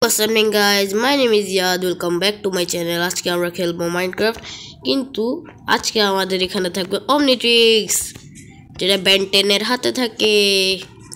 What's happening guys, my name is Yad, welcome back to my channel। আজকে আমরা খেলবো Minecraft, কিন্তু আজকে আমাদের এখানে থাকবে অমনিট্রিক্স, যেটা বেন্টেনের হাতে থাকে।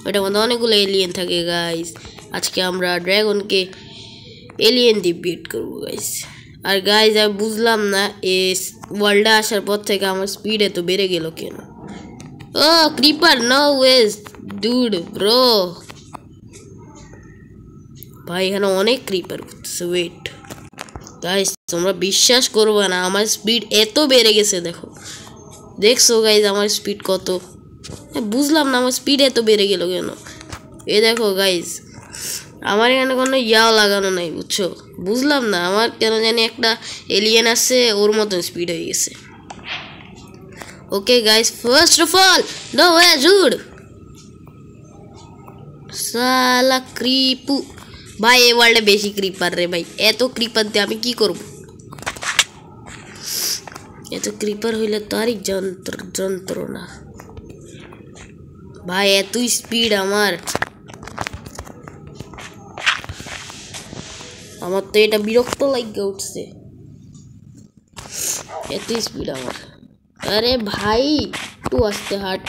ওটার মধ্যে অনেকগুলো এলিয়েন থাকে গাইস। আজকে আমরা ড্রাগনকে এলিয়েন দিয়ে বিট করবো গাইস। আর গাইস আমি বুঝলাম না এই ওয়ার্ল্ডে আসার পর থেকে আমার স্পিড এত বেড়ে গেল কেন। Oh creeper, no waste dude bro. ভাই এখানে অনেক ক্রিপার করতেছে, ওয়েট গাইস তোমরা বিশ্বাস করবে না আমার স্পিড এত বেড়ে গেছে। দেখছো গাইস আমার স্পিড কত, বুঝলাম না আমার স্পিড এত বেড়ে গেল কেন। এ দেখো গাইস আমার এখানে কোনো ইয়াও লাগানো নাই, বুঝছো? বুঝলাম না আমার কেন জানি একটা এলিয়েন আছে ওর মতন স্পিড হয়ে গেছে। Okay guys, first of all no way dude, সালা ক্রিপু। ভাই এই ওয়ার্ল্ডে বেশি ক্রিপার রে ভাই, এত ক্রিপার দিয়ে আমি কি করব? এত ক্রিপার হইলে তারই যন্ত্রণা ভাই, এত স্পিড আমার তো এটা বিরক্ত লাগে উঠছে, এত স্পিড আমার। আরে ভাই একটু আসতে হাট।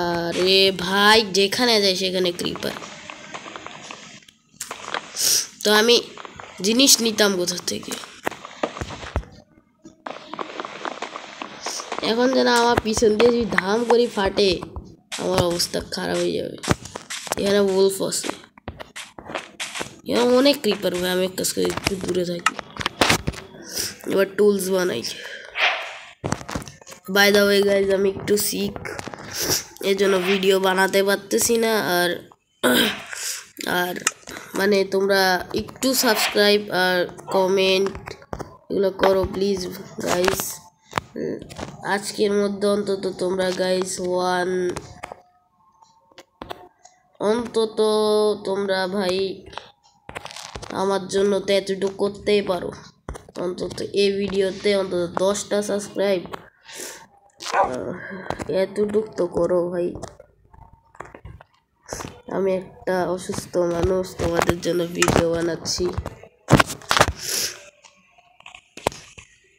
আরে ভাই যেখানে যায় সেখানে ক্রিপার। তো আমি জিনিস নিতাম কোথা থেকে? এখন যেন আমার পিছন দিয়ে যদি ধাম করে ফাটে আমার অবস্থা খারাপ হয়ে যাবে। এখানে ওলফ আছে, এখানে অনেক ক্রিপার ভাই। আমি এক কাজ করে একটু দূরে থাকি। এবার টুলস বানাই। বাই দ্য ওয়ে গাইজ আমি একটু শিখ, এর জন্য ভিডিও বানাতে পারতেছি না। আর মানে তোমরা একটু সাবস্ক্রাইব আর কমেন্ট এগুলো করো প্লিজ গাইস। আজকের মধ্যে অন্তত তোমরা গাইস অন্তত তোমরা ভাই আমার জন্য তো এতটুকু করতেই পারো। অন্তত এই ভিডিওতে অন্তত 10টা সাবস্ক্রাইব এতটুক তো করো ভাই। আমি একটা অসুস্থ মানুষ, তোমাদের জন্য ভিডিও বানাচ্ছি।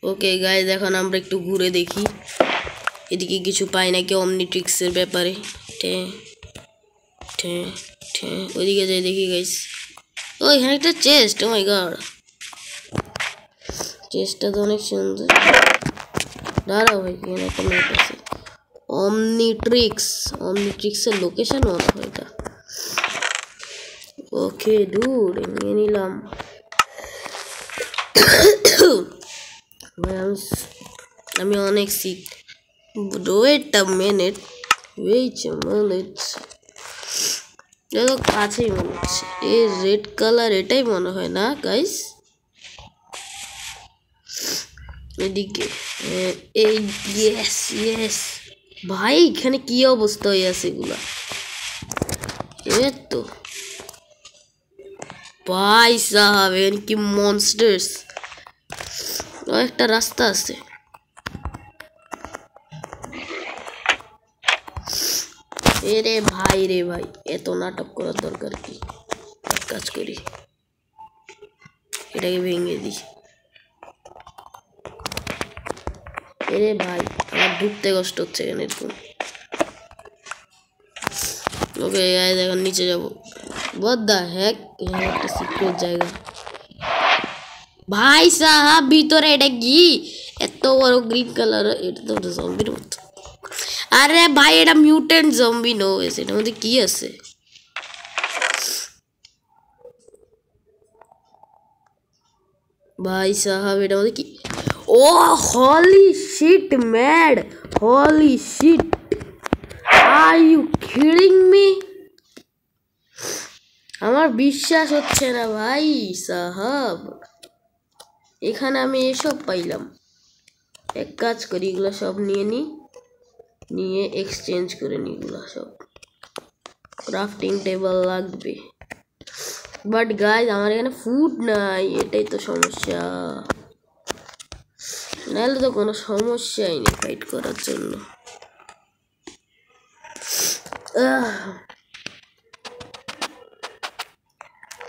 ওকে গাইজ এখন আমরা একটু ঘুরে দেখি এদিকে কিছু পাই নাকি অমনিট্রিক্সের ব্যাপারে। ওইদিকে যাই দেখি গাইজ। ও এখানে একটা চেস্ট, ও মাই গড, চেস্টটা তো অনেক সুন্দর। দাঁড়াও ভাই, এখানে একটা ম্যাপ আছে। অমনিট্রিক্সের লোকেশন মনে হয় এটা। ওকে ডুড নিয়ে নিলাম। আমি অনেক শিখ। ওয়েট আ মিনিট, দেখো কাছেই মনে হচ্ছে এই রেড কালার, এটাই মনে হয় না গাইস? এদিকে এই ইয়েস ভাই এখানে কি অবস্থা হয়ে আছে এগুলা। তো ভাই সাহাব এখানে কি মনস্টার্স। একটা রাস্তা আছে। রে ভাই এত নাটক করার দরকার কি? কাজ করি, এটাকে ভেঙে দিই। রে ভাই আমার ঢুকতে কষ্ট হচ্ছে এখানে এরকম। ওকে এখন নিচে যাবো। What the heck, এখানে একটা সিক্রেট জায়গা। ভাই সাহাব ভিতরে এটা কি এত বড় গ্রিন কালার? এটা তো জম্বির মতো। আরে ভাই এটা মিউটেন্ট জম্বি নো, এটার মধ্যে কি আছে? ভাই সাহাব এটার মধ্যে কি? Oh holy shit mad, holy shit, are you kidding me? আমার বিশ্বাস হচ্ছে না ভাই সাহাব, এখানে আমি এসব পাইলাম। এক কাজ করি এগুলো সব নিয়ে এক্সচেঞ্জ করে নি। এগুলো সব ক্রাফটিং টেবিল লাগবে, বাট গাইজ আমার এখানে ফুড নাই, এটাই তো সমস্যা। নাহলে তো কোনো সমস্যাই নেই ফাইট করার জন্য।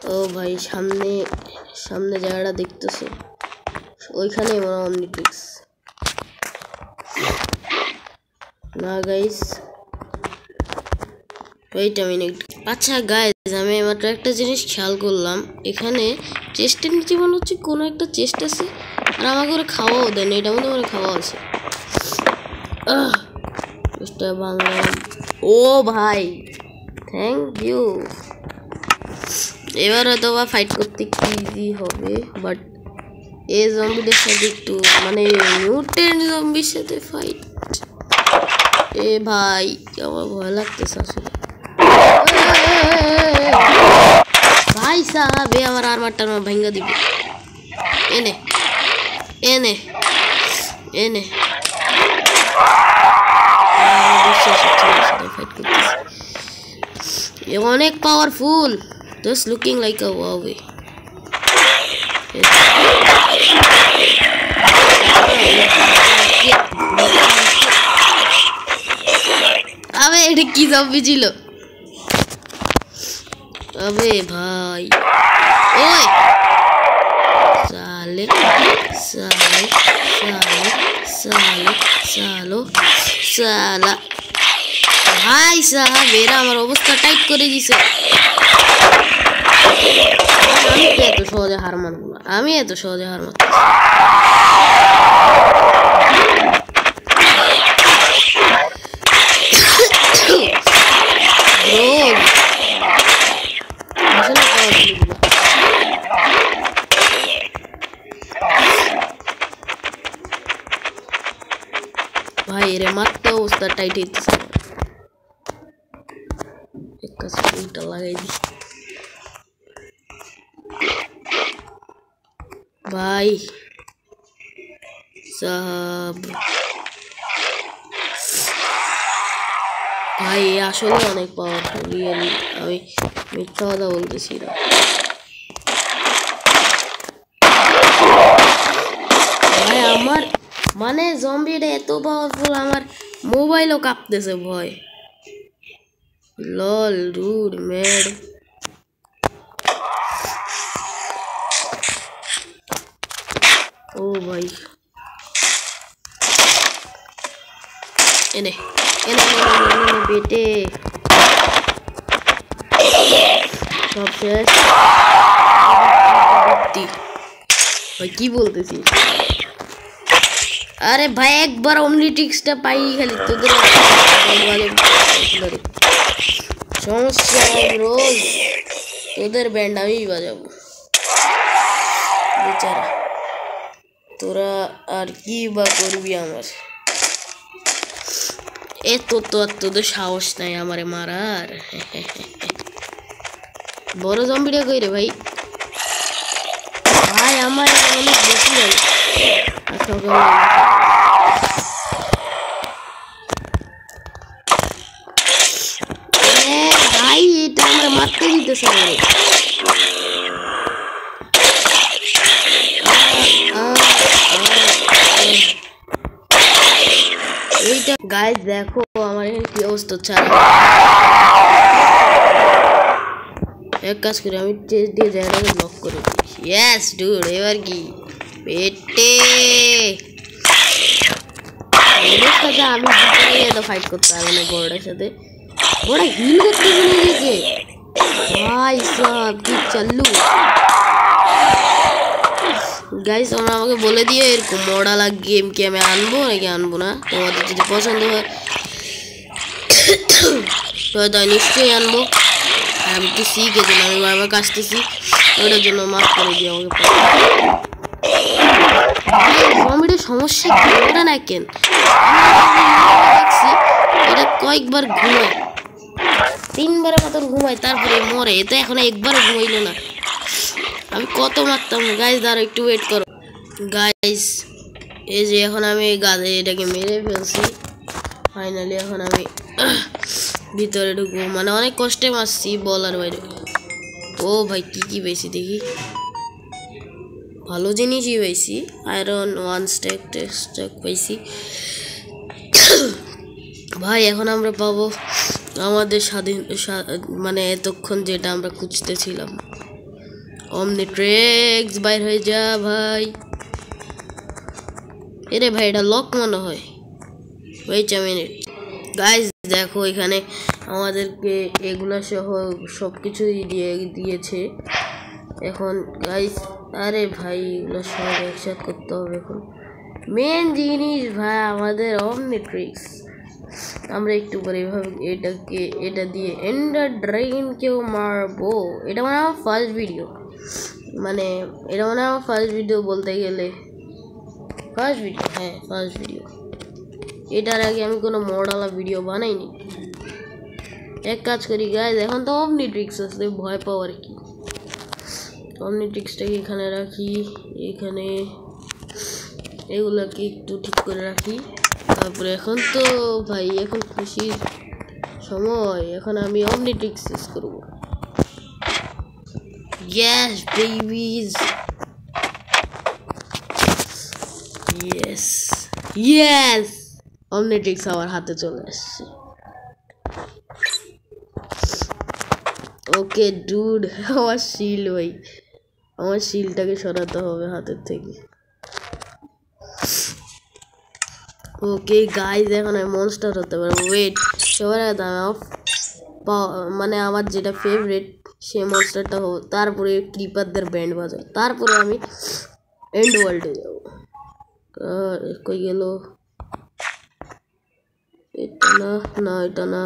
ও ভাই সামনে সামনে জায়গাটা দেখতেছো ওইখানে মনে অমনিট্রিক্স না গাইস ওয়েট আ মিনিট আচ্ছা গাইস আমি মাত্র একটা জিনিস খেয়াল করলাম এখানে চেস্টের নিচে মনে হচ্ছে কোনো একটা চেস্ট আছে আর আমাকে ওরা খাওয়াও দেন এটার মধ্যে ওরা খাওয়া আছে চেষ্টা বাংলাম ও ভাই থ্যাংক ইউ এবার হয়তো বা ফাইট করতে ইজি হবে বাট এই জম্বিদের সাথে একটু মানে মিউটেন্ট জম্বির সাথে ফাইট এ ভাই আমার ভয় লাগতেছে আসলে ভাই সাহেব আমার আর্মারটা ভেঙে দিবে এনে এনে এনে ফাইট করতেছে অনেক powerful just looking like a Huawei अबे এটা কি জম্বি ছিল अबे भाई ओए साले साले साले साले सालो साला भाई साहब मेरा আমার অবস্থা টাইট করে দিছে আমি এত সহজে হার মানব না আমি এত সহজে হার মানব ভাই এর মাত্র অবস্থা টাইট হইতেছে একটা স্প্রিংটা লাগাই দি ভাই সাহেব ভাই আসলে অনেক পাওয়ারফুল রিয়েলি আমি মিথ্যা কথা বলতেছি না ভাই আমার মানে জম্বিটা এত পাওয়ারফুল আমার মোবাইলও কাঁপতেছে ভয় লল ডুড ম্যাড ও ভাই এনে এনে এনে বেটে সব শেষ ভাই কি বলতেছি আরে ভাই একবার অমনিট্রিক্সটা পাই খালি তোদের সমস্যা রোজ তোদের ব্যান্ড আমি বাজাবো বেচারা তোরা আর কি বা করবি আমার এত তো আর তোদের সাহস নাই আমারে মারার বড় জম্বিটা কই রে ভাই ভাই আমার অনেক বেশি ভাই ভাই এটা আমরা মারতে দিতেছে আমারে এইটা গাইস দেখো আমার এখানে কি অবস্থা ছাড়া এক কাজ করে আমি চেস দিয়ে জায়গাটাকে ব্লক করে দিয়েছি ইয়েস ডুড এবার কি পেটে এর সাথে আমি এত ফাইট করতে পারবো না বড়টার সাথে বড় হিল করতে বলে দিয়েছে ভাই সব কি চালু গাইস তোমরা আমাকে বলে দিও এরকম মডেল গেম কি আমি আনবো নাকি আনবো না তোমাদের যদি পছন্দ হয় তো নিশ্চয়ই আনবো আমি তো শিখে দিলাম আমি বারবার কাজতেছি ওটার জন্য মাফ করে দিও আমাকে জম্বিটার সমস্যা কি ওটা না কেন দেখছি এটা কয়েকবার ঘুমায় 3 বারের মতন ঘুমায় তারপরে মরে এটা এখন একবার ঘুমাইলো না আমি কত মারতাম গাইস দাঁড়াও একটু ওয়েট করো গাইস এই যে এখন আমি গাধে এটাকে মেরে ফেলছি ফাইনালি এখন আমি ভিতরে ঢুকবো মানে অনেক কষ্টে মারছি বলার বাইরে ও ভাই কি কি পেয়েছি দেখি ভালো জিনিসই পাইছি আয়রন 1 স্ট্যাক পাইছি ভাই এখন আমরা পাবো আমাদের স্বাধীন মানে এতক্ষণ যেটা আমরা খুঁজতেছিলাম অমনিট্রিক্স বাইর হয়ে যা ভাই। এরে ভাই এটা লক মনে হয়। ওয়েট আ মিনিট গাইস, দেখো এখানে আমাদেরকে এগুলা সহ সব কিছুই দিয়েছে এখন গাইস। আরে ভাই এগুলো সব একসাথে করতে হবে এখন। মেন জিনিস ভাই আমাদের অমনিট্রিক্স। আমরা একটু পরে এভাবে এটা দিয়ে এন্ডার ড্রাগনকেও মারবো। এটা মানে আমার ফার্স্ট ভিডিও, বলতে গেলে ফার্স্ট ভিডিও। হ্যাঁ ফার্স্ট ভিডিও। এটার আগে আমি কোনো মডালা ভিডিও বানাইনি। এক কাজ করি গাইজ, এখন তো অমনিট্রিক্স আছে, ভয় পাওয়ার কি। অমনিট্রিক্সটাকে এখানে রাখি, এখানে এগুলাকে একটু ঠিক করে রাখি। তারপরে এখন তো ভাই এখন খুশির সময়, এখন আমি অমনিট্রিক্স ইউজ করবো। ইয়েস বেবিজ, ইয়েস ইয়েস, অমনিট্রিক্স আমার হাতে চলে আসছে। ওকে ডুড, আমার শিল ভাই, আমার শিলটাকে সরাতে হবে হাতের থেকে। ওকে গাইজ, এখন আমি মনস্টার হতে পারবো। ওয়েট, সবার আগে মানে আমার যেটা ফেভারিট সেই মনস্টারটা হবো, তারপরে ক্রিপারদের ব্যান্ড বাজাবো, তারপরে আমি এন্ড ওয়ার্ল্ডে যাবো। কই গেল? এটা না, না এটা না,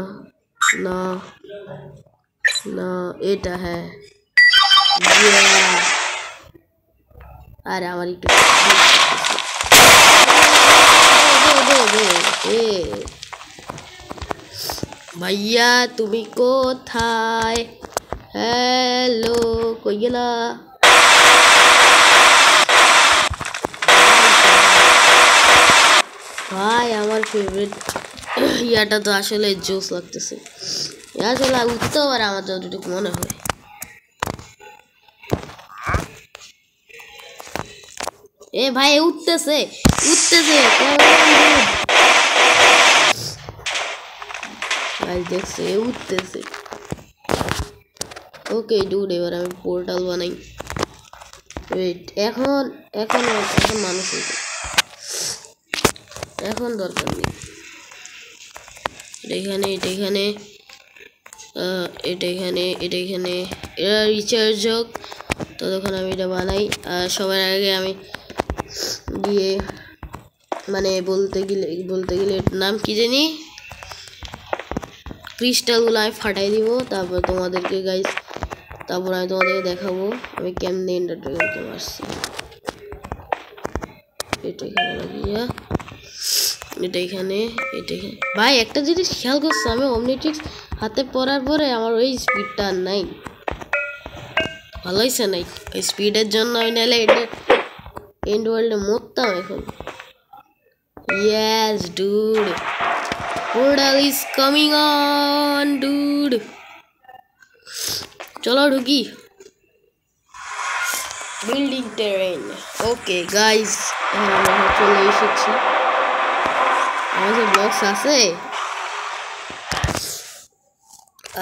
না না এটা, হ্যাঁ। আরে আমার একটু ভাইয়া তুমি কোথায়? হ্যালো, কই গেলা? ভাই আমার ফেভারিট ইয়াটা তো আসলে জোস লাগতেছে। আসলে উঠতেও পারে আমার যতটুকু মনে হয়। এ ভাই উঠতেছে, ভাই দেখছে উঠতেছে। ওকে ডুড, এবার আমি পোর্টাল বানাই। ওয়েট, এখন মানুষ এখন দরকার নেই। এটা এখানে এটা রিচার্জ হোক, ততক্ষণ আমি এটা বানাই। সবার আগে আমি গিয়ে মানে বলতে গেলে এটার নাম কি জানি, ক্রিস্টালগুলো আমি ফাটাই দিব। তারপর তোমাদেরকে গাইস, তারপর আমি তোমাদেরকে দেখাবো আমি কেমনে এন্ডার ড্রাগনকে মারছি। এটা এখানে লাগিয়ে, এটা এখানে ভাই একটা জিনিস খেয়াল করছো, আমি অমনিট্রিক্স হাতে পড়ার পরে আমার ওই স্পিডটা আর নাই। ভালো হয়েছে নাই ওই স্পিডের জন্য, আমি নাহলে এটা এন্ড ওয়ার্ল্ডে মরতাম এখন। Yes dude, portal is coming on dude. চলো ঢুকি। Building terrain. ওকে গাইস, আমরা চলে এসেছি। আমাদের ব্লকস আছে।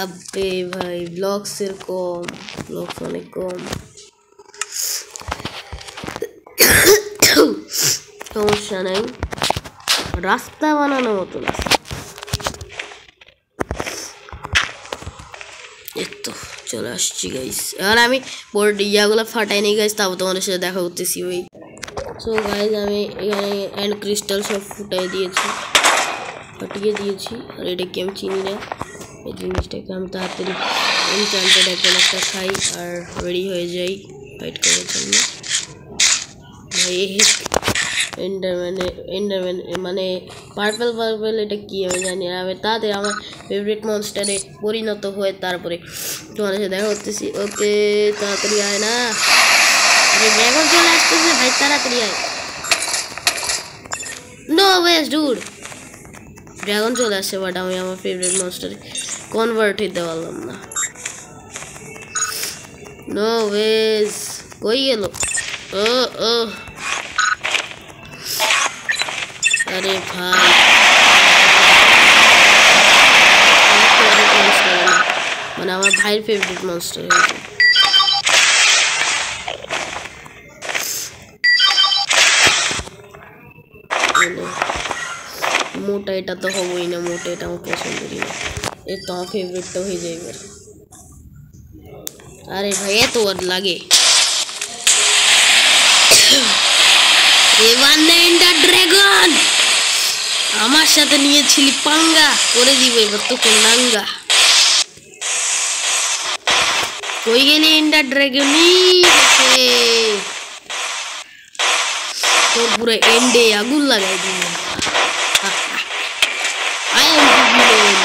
আবে ভাই ব্লকসের কম, ব্লকস অনেক কম। সমস্যা নাই, রাস্তা বানানো মতো রাস্তা। তো চলে আসছি গাইস, এবার আমি বোর্ড ইয়াগুলো ফাটাই নি গাইস, তারপর তোমাদের সাথে দেখা করতেছি। ওই সো গাইস, আমি এখানে এন্ড ক্রিস্টাল সব ফাটিয়ে দিয়েছি। আর এটা কি আমি চিনি না, এই জিনিসটাকে আমি তাড়াতাড়ি এনচ্যান্টেড একটা খাই আর রেডি হয়ে যাই ফাইট করার জন্য। ভাই এন্ডারম্যান মানে পার্পল এটা কি আমি জানি না। আমি তাড়াতাড়ি আমার ফেভারিট মনস্টারে পরিণত হয়ে তারপরে তোমাদের সাথে দেখা করতেছি। ওকে তাড়াতাড়ি আয় না, ড্রাগন চলে আসতেছে ভাই, তাড়াতাড়ি আয়। নো ওয়েস ডুড, ড্রাগন চলে আসছে, বাট আমি আমার ফেভারিট মনস্টারে কনভার্ট হইতে পারলাম না। নো ওয়েস, কই গেল? ও আরে ভাই, মানে আমার ভাইয়ের ফেভারিট মনস্টার হয়েছে। এটা তো হবই না মোটে, এটা আমার পছন্দেরই না। এর তো আমার ফেভারিটটা হয়ে যাবে। আরে ভাই এত আর লাগে এবার এন্ডার ড্রাগন আমার সাথে নিয়েছিলি পাঙ্গা, করে দিব এবার তো কোন নাঙ্গা। কই গেলি এন্ডার ড্রাগনই তোর পুরো এন্ডে আগুন লাগাই দিব। আই এম ভিলেন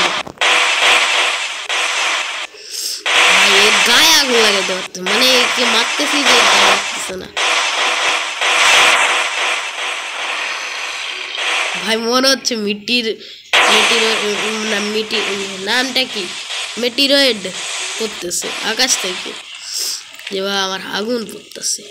ভাই, এর গায়ে আগুন লাগাইতে পারতো, মানে একে মারতেছি যে মারতেছে না ভাই। মনে হচ্ছে নামটা কি মেটিরয়েড করতেছে আকাশ থেকে, যেভাবে আমার আগুন পড়তেছে।